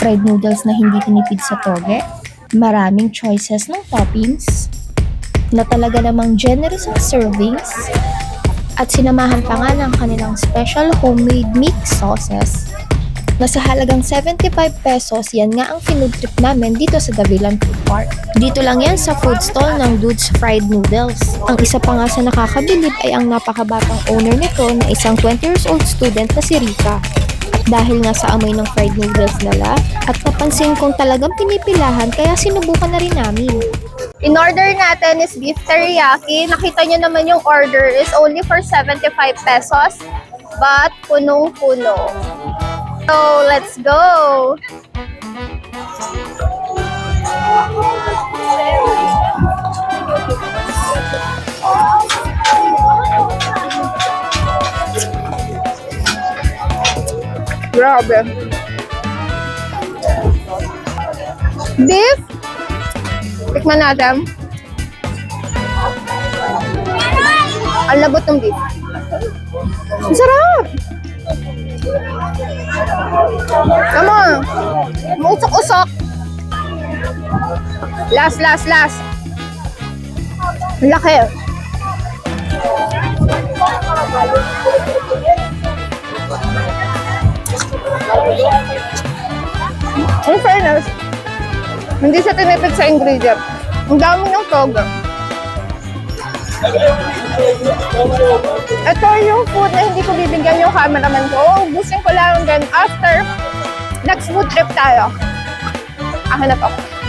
fried noodles na hindi tinipid sa toge, maraming choices ng toppings, na talaga namang generous ang servings, at sinamahan pa nga ng kanilang special homemade mix sauces, na sa halagang 75 pesos, yan nga ang finood trip namin dito sa Davilan Food Park. Dito lang yan sa food stall ng Dude's Fried Noodles. Ang isa pa nga sa nakakabilib ay ang napakabatang owner nito na isang 20 years old student na si Rika. Dahil nga sa amoy ng fried noodles nila at napansin kong talagang pinipilahan kaya sinubukan na rin namin. In order natin is beef teriyaki. Nakita nyo naman yung order is only for 75 pesos but punong-puno. So, let's go! Grabe. Beef. Tikman natin. Ang labot ng beef. Ang sarap! Come on! Mausok-usok. Last. Ang laki. In fairness, hindi siya tinipid sa ingredient. Ang dami ng toga. Ito yung food na hindi ko bibigyan yung cameraman ko. Ubusin ko lang din after next food trip tayo. Hanap ako.